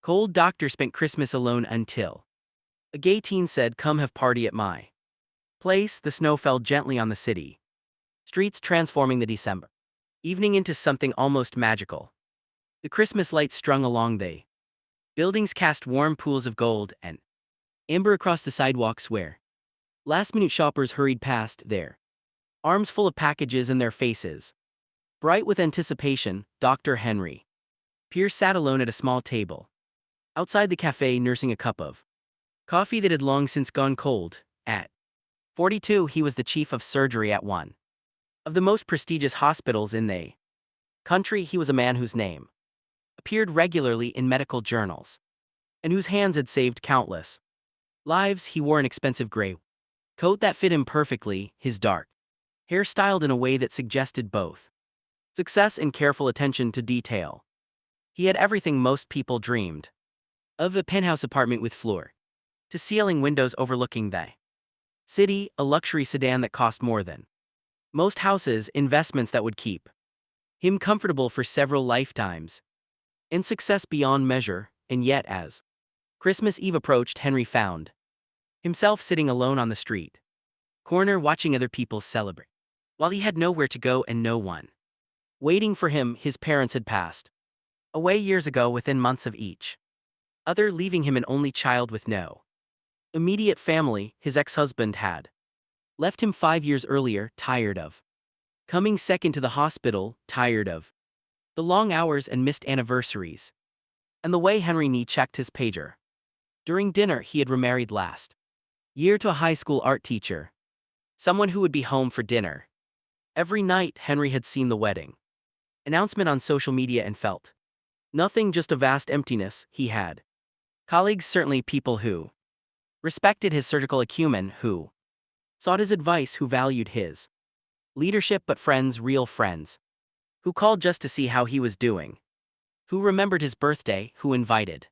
Cold doctor spent Christmas alone until a gay teen said, "Come have party at my place." The snow fell gently on the city streets, transforming the December evening into something almost magical. The Christmas lights strung along the buildings cast warm pools of gold and amber across the sidewalks where last-minute shoppers hurried past, their arms full of packages and their faces bright with anticipation. Dr. Henry Pierce sat alone at a small table outside the cafe, nursing a cup of coffee that had long since gone cold. At 42, he was the chief of surgery at one of the most prestigious hospitals in the country. He was a man whose name appeared regularly in medical journals and whose hands had saved countless lives. He wore an expensive gray coat that fit him perfectly, his dark hair styled in a way that suggested both success and careful attention to detail. He had everything most people dreamed of: a penthouse apartment with floor-to-ceiling windows overlooking the city, a luxury sedan that cost more than most houses, investments that would keep him comfortable for several lifetimes, and success beyond measure. And yet, as Christmas Eve approached, Henry found himself sitting alone on the street corner, watching other people celebrate, while he had nowhere to go and no one waiting for him. His parents had passed away years ago, within months of each other, leaving him an only child with no immediate family. His ex-husband had left him 5 years earlier, tired of coming second to the hospital, tired of the long hours and missed anniversaries, and the way Henry checked his pager during dinner. He had remarried last year to a high school art teacher, someone who would be home for dinner every night. Henry had seen the wedding announcement on social media and felt nothing, just a vast emptiness. He had colleagues, certainly people who respected his surgical acumen, who sought his advice, who valued his leadership, but friends, real friends, who called just to see how he was doing, who remembered his birthday, who invited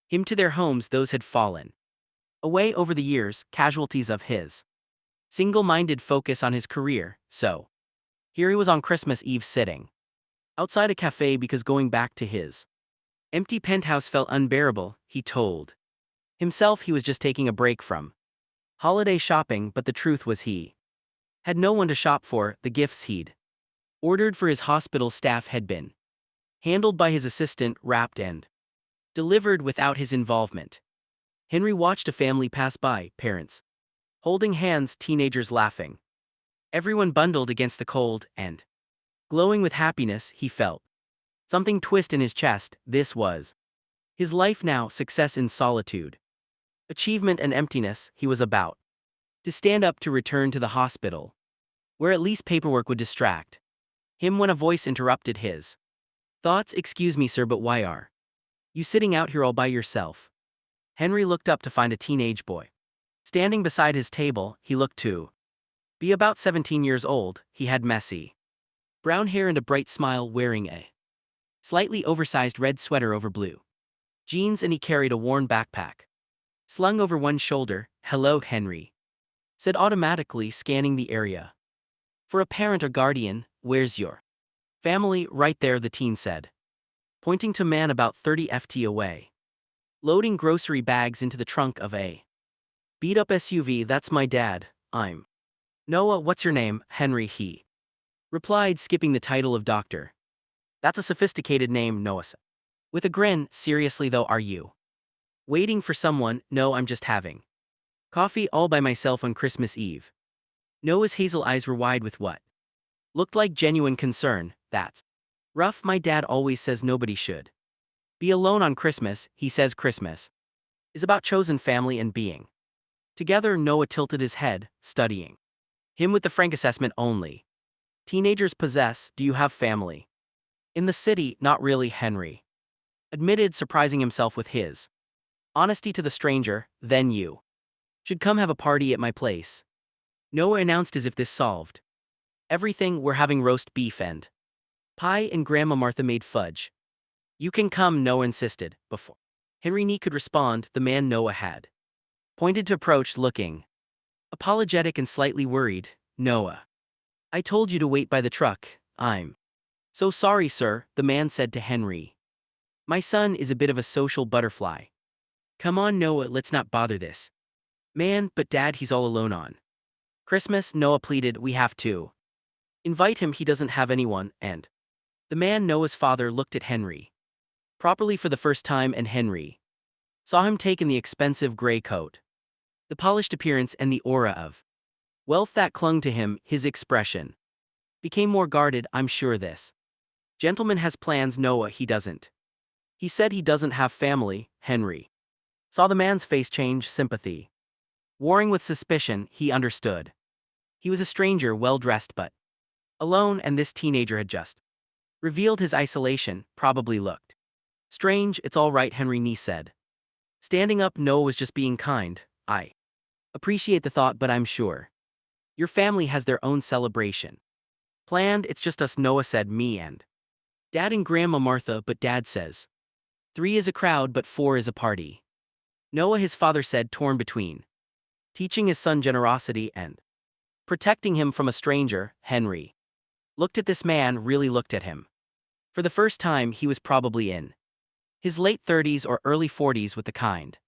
him to their homes. Those had fallen away over the years, casualties of his single-minded focus on his career. So here he was on Christmas Eve, sitting outside a cafe because going back to his empty penthouse felt unbearable. He told himself he was just taking a break from holiday shopping, but the truth was he had no one to shop for. The gifts he'd ordered for his hospital staff had been handled by his assistant, wrapped and delivered without his involvement. Henry watched a family pass by, parents holding hands, teenagers laughing, everyone bundled against the cold and glowing with happiness. He felt something twist in his chest. This was his life now: success in solitude, achievement and emptiness. He was about to stand up, to return to the hospital, where at least paperwork would distract him, when a voice interrupted his thoughts. "Excuse me, sir, but why are you sitting out here all by yourself?" Henry looked up to find a teenage boy standing beside his table. He looked to be about 17 years old. He had messy brown hair and a bright smile, wearing a slightly oversized red sweater over blue jeans, and he carried a worn backpack slung over one shoulder. "Hello," Henry said automatically, scanning the area for a parent or guardian. "Where's your family?" "Right there," the teen said, pointing to a man about 30 feet away, loading grocery bags into the trunk of a beat-up SUV. "That's my dad. I'm Noah." "What's your name?" "Henry," he replied, skipping the title of doctor. "That's a sophisticated name," Noah said, with a grin. "Seriously though, are you waiting for someone?" "No, I'm just having coffee all by myself on Christmas Eve." Noah's hazel eyes were wide with what looked like genuine concern. "That's rough. My dad always says nobody should be alone on Christmas. He says Christmas is about chosen family and being together." Noah tilted his head, studying him with the frank assessment only teenagers possess. "Do you have family in the city?" "Not really," Henry admitted, surprising himself with his honesty to the stranger. "Then you should come have a party at my place," Noah announced, as if this solved everything. "We're having roast beef and pie, and Grandma Martha made fudge." "You can come," Noah insisted. Before Henry could respond, the man Noah had pointed to approached, looking apologetic and slightly worried. "Noah, I told you to wait by the truck." "I'm so sorry, sir," the man said to Henry, My son is a bit of a social butterfly. Come on, Noah, let's not bother this man, but Dad, he's all alone on Christmas, Noah pleaded, we have to invite him, he doesn't have anyone, and the man, Noah's father, looked at Henry properly for the first time, and Henry saw him take in the expensive gray coat, the polished appearance, and the aura of wealth that clung to him. His expression became more guarded. I'm sure this gentleman has plans, Noah, he doesn't. He said he doesn't have family. Henry saw the man's face change, sympathy warring with suspicion. He understood. He was a stranger, well-dressed but alone, and this teenager had just revealed his isolation, probably looked strange. It's all right, Henry Nee said. Standing up, Noah was just being kind. I appreciate the thought, but I'm sure your family has their own celebration planned. It's just us, Noah said, me and Dad and Grandma Martha, but Dad says 3 is a crowd, but 4 is a party. Noah, his father said, torn between teaching his son generosity and protecting him from a stranger. Henry looked at this man, really looked at him. For the first time, he was probably in his late 30s or early 40s, with the kind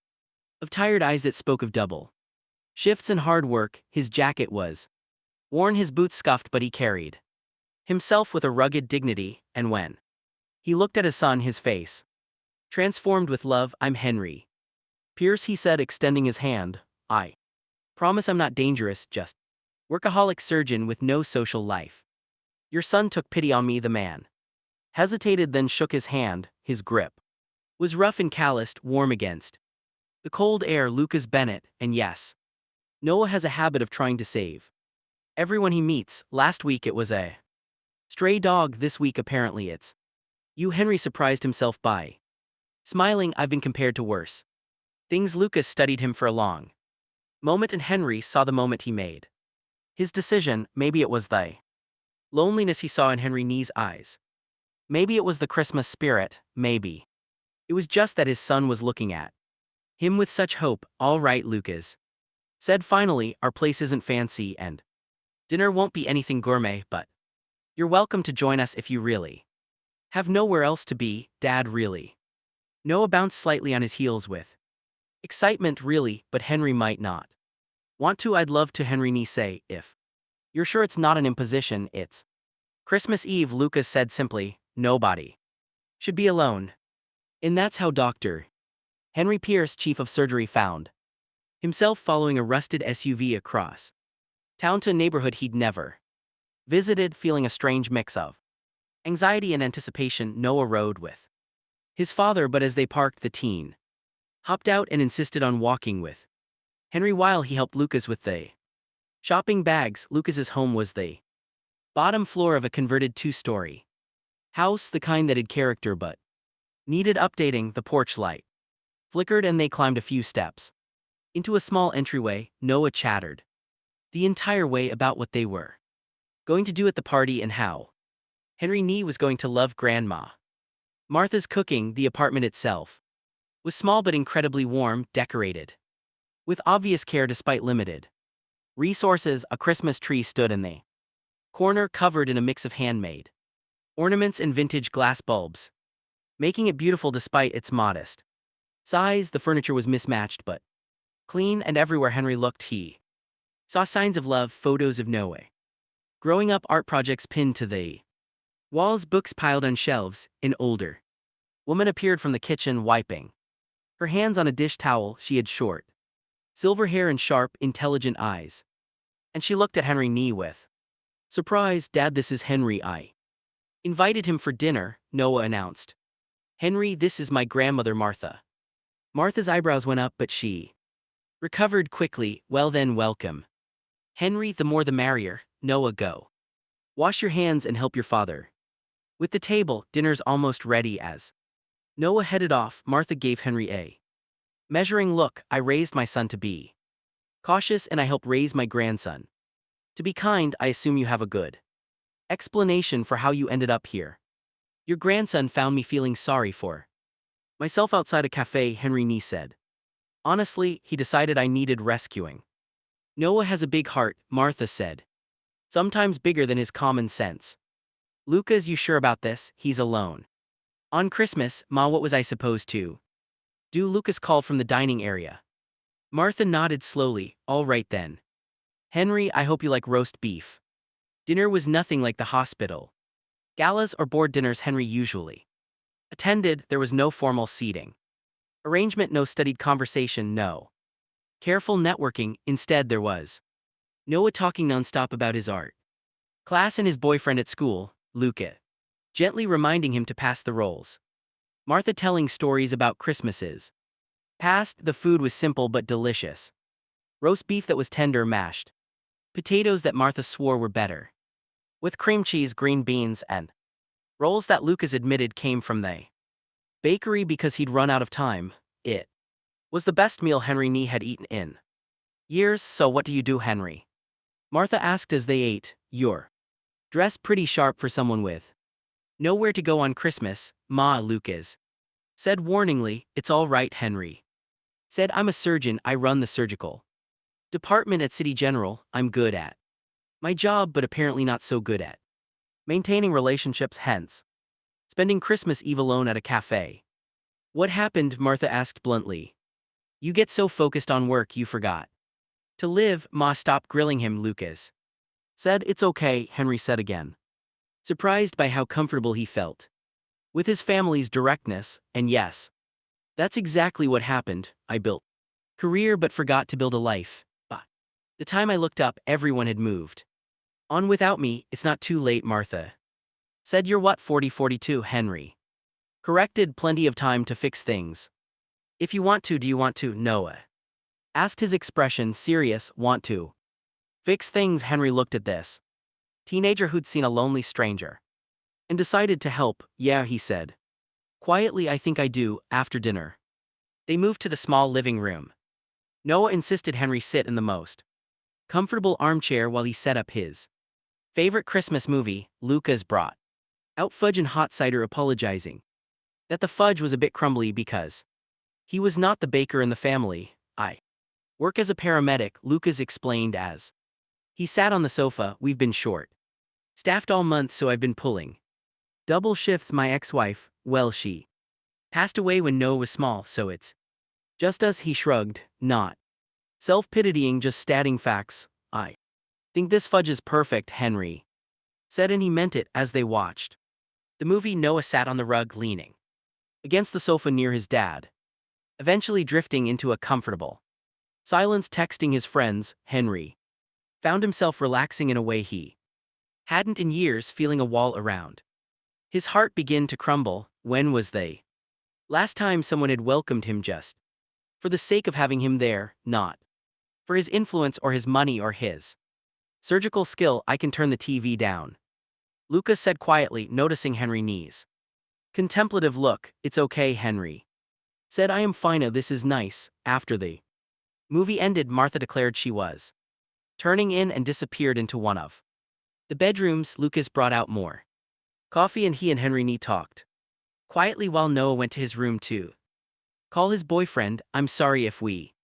of tired eyes that spoke of double shifts and hard work. His jacket was worn, his boots scuffed, but he carried himself with a rugged dignity, and when he looked at his son, his face transformed with love. I'm Henry Pierce, he said, extending his hand. I promise I'm not dangerous, just workaholic surgeon with no social life. Your son took pity on me. The man hesitated, then shook his hand. His grip was rough and calloused, warm against the cold air. Lucas Bennett, and yes, Noah has a habit of trying to save everyone he meets. Last week it was a stray dog, this week apparently it's you. Henry surprised himself by smiling. I've been compared to worse things. Lucas studied him for a long moment, and Henry saw the moment he made his decision. Maybe it was the loneliness he saw in Henry Nee's eyes. Maybe it was the Christmas spirit. Maybe it was just that his son was looking at him with such hope. All right, Lucas said finally, our place isn't fancy and dinner won't be anything gourmet, but you're welcome to join us if you really have nowhere else to be. Dad, really? Noah bounced slightly on his heels with excitement. Really, but Henry might not want to. I'd love to, Henry Nee say, if you're sure it's not an imposition. It's Christmas Eve, Lucas said simply. Nobody should be alone. And that's how Dr. Henry Pierce, chief of surgery, found himself following a rusted SUV across town to a neighborhood he'd never visited, feeling a strange mix of anxiety and anticipation. Noah rode with his father, but as they parked, the teen hopped out and insisted on walking with Henry while he helped Lucas with the shopping bags. Lucas's home was the bottom floor of a converted 2-story house, the kind that had character but needed updating. The porch light flickered, and they climbed a few steps into a small entryway. Noah chattered the entire way about what they were going to do at the party and how Henry Nee was going to love Grandma Martha's cooking. The apartment itself was small but incredibly warm, decorated with obvious care despite limited resources. A Christmas tree stood in the corner, covered in a mix of handmade ornaments and vintage glass bulbs, making it beautiful despite its modest size. The furniture was mismatched but clean, and everywhere Henry looked he saw signs of love, photos of Noah growing up, art projects pinned to the walls, books piled on shelves. An older woman appeared from the kitchen, wiping her hands on a dish towel. She had short silver hair and sharp, intelligent eyes, and she looked at Henry Nee with surprise. Dad, this is Henry. I invited him for dinner, Noah announced. Henry, this is my grandmother Martha. Martha's eyebrows went up, but she recovered quickly. Well then, welcome. Henry, the more the merrier. Noah, go wash your hands and help your father with the table. Dinner's almost ready. As Noah headed off, Martha gave Henry a measuring look. I raised my son to be cautious, and I help raise my grandson to be kind. I assume you have a good explanation for how you ended up here. Your grandson found me feeling sorry for myself outside a cafe, Henry Nee said. Honestly, he decided I needed rescuing. Noah has a big heart, Martha said. Sometimes bigger than his common sense. Lucas, you sure about this? He's alone. On Christmas, Ma, what was I supposed to do? Lucas called from the dining area. Martha nodded slowly. All right then. Henry, I hope you like roast beef. Dinner was nothing like the hospital galas or board dinners Henry usually attended. There was no formal seating arrangement, no studied conversation, no careful networking. Instead, there was Noah talking nonstop about his art class and his boyfriend at school, Luca, gently reminding him to pass the rolls. Martha telling stories about Christmases past. The food was simple but delicious. Roast beef that was tender, mashed potatoes that Martha swore were better, with cream cheese, green beans, and rolls that Lucas admitted came from the bakery because he'd run out of time. It was the best meal Henry Nee had eaten in years. So what do you do, Henry? Martha asked as they ate. You're dressed pretty sharp for someone with nowhere to go on Christmas, Ma, Lucas said warningly. It's all right, Henry said. I'm a surgeon, I run the surgical department at City General. I'm good at my job, but apparently not so good at maintaining relationships, hence spending Christmas Eve alone at a cafe. What happened? Martha asked bluntly. You get so focused on work you forgot to live. Ma, stop grilling him, Lucas said. It's okay, Henry said again, surprised by how comfortable he felt with his family's directness. And yes, that's exactly what happened. I built career but forgot to build a life. By the time I looked up, everyone had moved on without me. It's not too late, Martha said. You're what, 42, Henry corrected. Plenty of time to fix things. If you want to. Do you want to? Noah asked, his expression serious. Want to fix things? Henry looked at this teenager who'd seen a lonely stranger and decided to help. Yeah, he said quietly, I think I do. After dinner, they moved to the small living room. Noah insisted Henry sit in the most comfortable armchair while he set up his favorite Christmas movie. Lucas brought out fudge and hot cider, apologizing that the fudge was a bit crumbly because he was not the baker in the family. I work as a paramedic, Lucas explained as he sat on the sofa. We've been short staffed all month, so I've been pulling double shifts. My ex-wife, well, she passed away when Noah was small, so it's just us. He shrugged, not self-pitying, just stating facts. I think this fudge is perfect, Henry said, and he meant it. As they watched the movie, Noah sat on the rug, leaning against the sofa near his dad, eventually drifting into a comfortable silence, texting his friends. Henry found himself relaxing in a way he hadn't in years, feeling a wall around his heart begin to crumble. When was the last time someone had welcomed him just for the sake of having him there, not for his influence or his money or his surgical skill? I can turn the TV down, Lucas said quietly, noticing Henry Nee's contemplative look. It's okay, Henry said. I am fine. This is nice. After the movie ended, Martha declared she was turning in and disappeared into one of the bedrooms. Lucas brought out more coffee and he and Henry Nee talked quietly while Noah went to his room to call his boyfriend. I'm sorry if we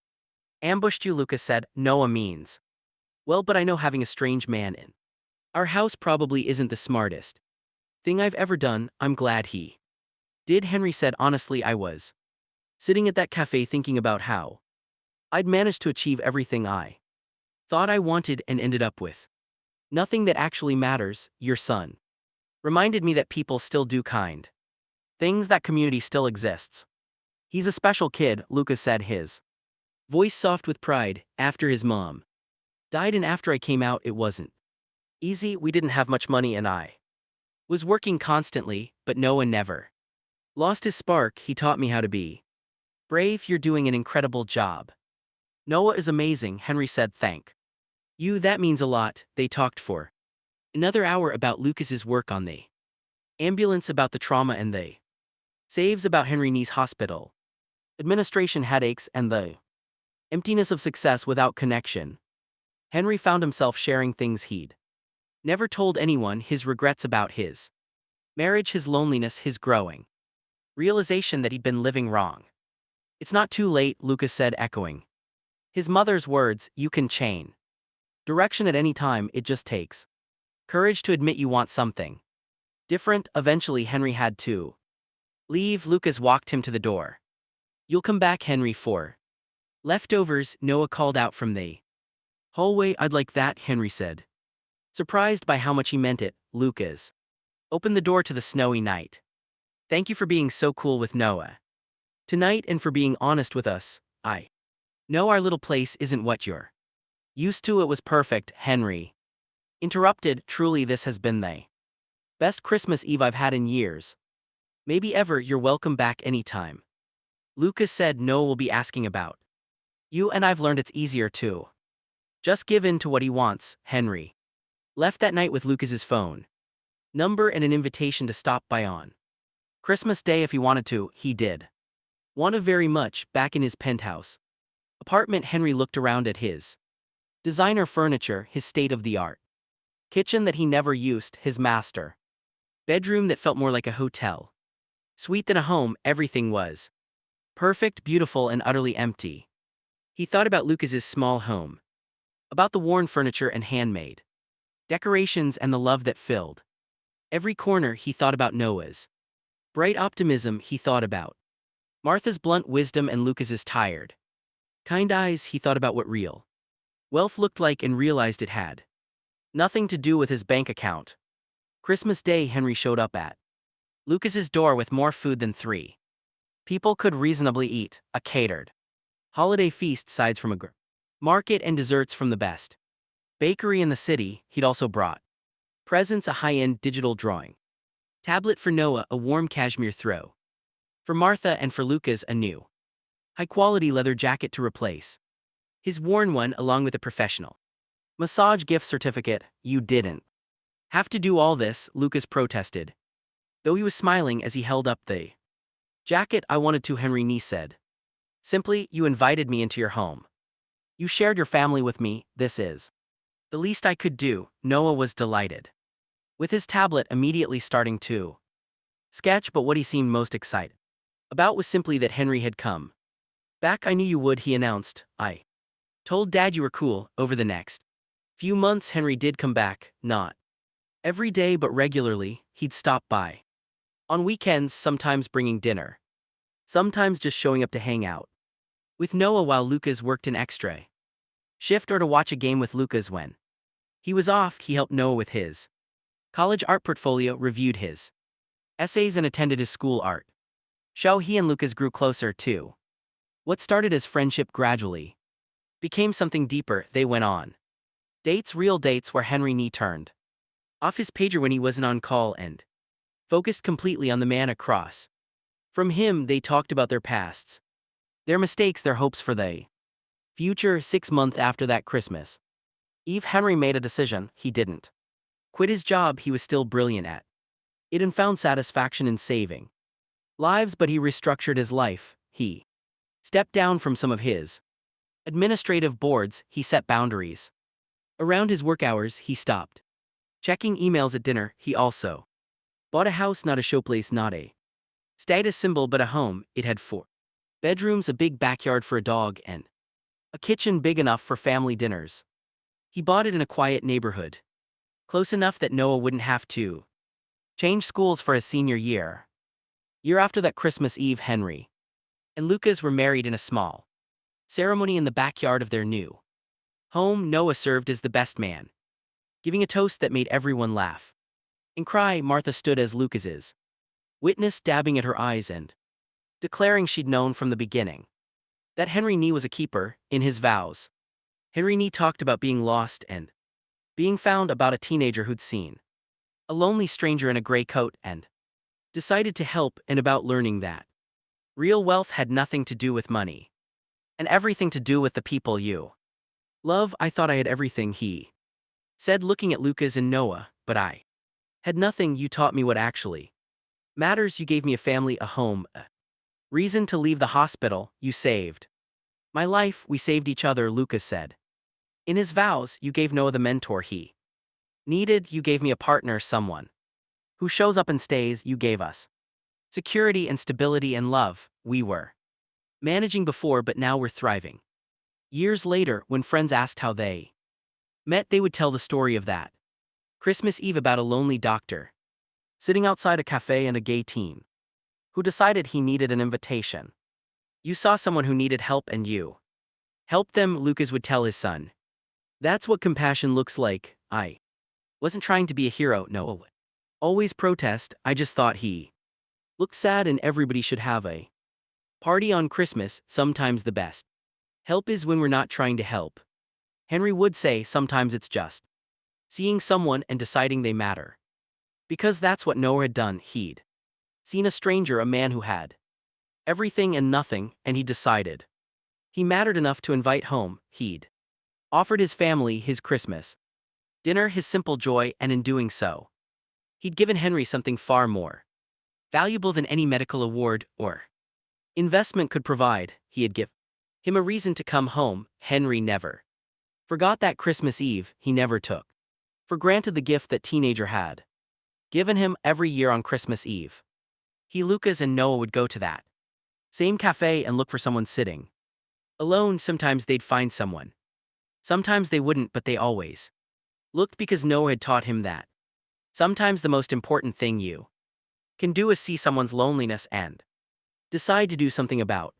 ambushed you, Lucas said. Noah means well, but I know having a strange man in our house probably isn't the smartest thing I've ever done. I'm glad he did, Henry said. Honestly, I was sitting at that cafe thinking about how I'd managed to achieve everything I thought I wanted and ended up with nothing that actually matters. Your son reminded me that people still do kind things, that community still exists. He's a special kid, Lucas said, his voice soft with pride. After his mom died and after I came out, it wasn't easy. We didn't have much money and I was working constantly, but Noah never lost his spark. He taught me how to be brave. You're doing an incredible job. Noah is amazing, Henry said. Thank you, that means a lot. They talked for another hour about Lucas's work on the ambulance, about the trauma and the saves, about Henry Nee's hospital administration headaches, and the emptiness of success without connection. Henry found himself sharing things he'd never told anyone, his regrets about his marriage, his loneliness, his growing realization that he'd been living wrong. It's not too late, Lucas said, echoing his mother's words. You can change direction at any time. It just takes courage to admit you want something different. Eventually, Henry had to Leave, Lucas walked him to the door. You'll come back, Henry, for leftovers, Noah called out from the hallway. I'd like that, Henry said. Surprised by how much he meant it, Lucas opened the door to the snowy night. Thank you for being so cool with Noah tonight and for being honest with us. I know our little place isn't what you're used to. It was perfect, Henry interrupted. Truly, this has been the best Christmas Eve I've had in years. Maybe ever. You're welcome back anytime. Lucas said. Noah will be asking about you, and I've learned it's easier to just give in to what he wants. Henry left that night with Lucas's phone number and an invitation to stop by on Christmas Day if he wanted to. He did want to very much. Back in his penthouse apartment, Henry looked around at his designer furniture, his state-of-the-art kitchen that he never used, his master bedroom that felt more like a hotel suite than a home. Everything was perfect, beautiful, and utterly empty. He thought about Lucas's small home, about the worn furniture and handmade decorations and the love that filled every corner. He thought about Noah's bright optimism. He thought about Martha's blunt wisdom and Lucas's tired, kind eyes. He thought about what real wealth looked like and realized it had nothing to do with his bank account. Christmas Day, Henry showed up at Lucas's door with more food than 3 people could reasonably eat, a catered holiday feast, sides from a market, and desserts from the best bakery in the city. He'd also brought presents, a high-end digital drawing tablet for Noah, a warm cashmere throw for Martha, and for Lucas a new high-quality leather jacket to replace his worn one, along with a professional massage gift certificate. You didn't have to do all this, Lucas protested, though he was smiling as he held up the jacket. I wanted to, Henry said. Simply, you invited me into your home. You shared your family with me. This is the least I could do. Noah was delighted with his tablet, immediately starting to sketch, but what he seemed most excited about was simply that Henry had come back. I knew you would, he announced. I told Dad you were cool. Over the next few months, Henry did come back, not every day but regularly. He'd stop by on weekends, sometimes bringing dinner, sometimes just showing up to hang out with Noah while Lucas worked an extra shift or to watch a game with Lucas. When he was off, he helped Noah with his college art portfolio, reviewed his essays, and attended his school art show. He and Lucas grew closer too. What started as friendship gradually became something deeper. They went on dates, real dates, where Henry turned off his pager when he wasn't on call and focused completely on the man across from him. They talked about their pasts, their mistakes, their hopes for the future. 6 months after that Christmas Eve, Henry made a decision. He didn't quit his job. He was still brilliant at it and found satisfaction in saving lives, but he restructured his life. He stepped down from some of his administrative boards. He set boundaries around his work hours. He stopped checking emails at dinner. He also bought a house, not a showplace, not a status symbol, but a home. It had 4 bedrooms, a big backyard for a dog, and a kitchen big enough for family dinners. He bought it in a quiet neighborhood, close enough that Noah wouldn't have to change schools for his senior year. Year after that Christmas Eve, Henry and Lucas were married in a small ceremony in the backyard of their new home. Noah served as the best man, giving a toast that made everyone laugh and cry. Martha stood as Lucas's witness, dabbing at her eyes and declaring she'd known from the beginning that Henry was a keeper in his vows. Henry talked about being lost and being found, about a teenager who'd seen a lonely stranger in a gray coat and decided to help, and about learning that real wealth had nothing to do with money and everything to do with the people you love. I thought I had everything, he said, looking at Lucas and Noah, but I had nothing. You taught me what actually matters. You gave me a family, a home, a reason to leave the hospital. You saved my life. We saved each other, Lucas said. In his vows, you gave Noah the mentor he needed. You gave me a partner, someone who shows up and stays. You gave us security and stability and love. We were managing before, but now we're thriving. Years later, when friends asked how they met, they would tell the story of that Christmas Eve, about a lonely doctor sitting outside a cafe and a gay teen who decided he needed an invitation. You saw someone who needed help and you helped them, Lucas would tell his son. That's what compassion looks like. I wasn't trying to be a hero, Noah would always protest. I just thought he looked sad and everybody should have a party on Christmas. Sometimes the best help is when we're not trying to help. Henry would say sometimes it's just seeing someone and deciding they matter. Because that's what Noah had done. He'd seen a stranger, a man who had everything and nothing, and he decided he mattered enough to invite home. He'd offered his family his Christmas dinner, his simple joy, and in doing so, he'd given Henry something far more valuable than any medical award or investment could provide. He had given him a reason to come home. Henry never forgot that Christmas Eve. He never took for granted the gift that teenager had given him. Every year on Christmas Eve, he, Lucas, and Noah would go to that same cafe and look for someone sitting alone. Sometimes they'd find someone. Sometimes they wouldn't, but they always looked, because Noah had taught him that sometimes the most important thing you can do is see someone's loneliness and decide to do something about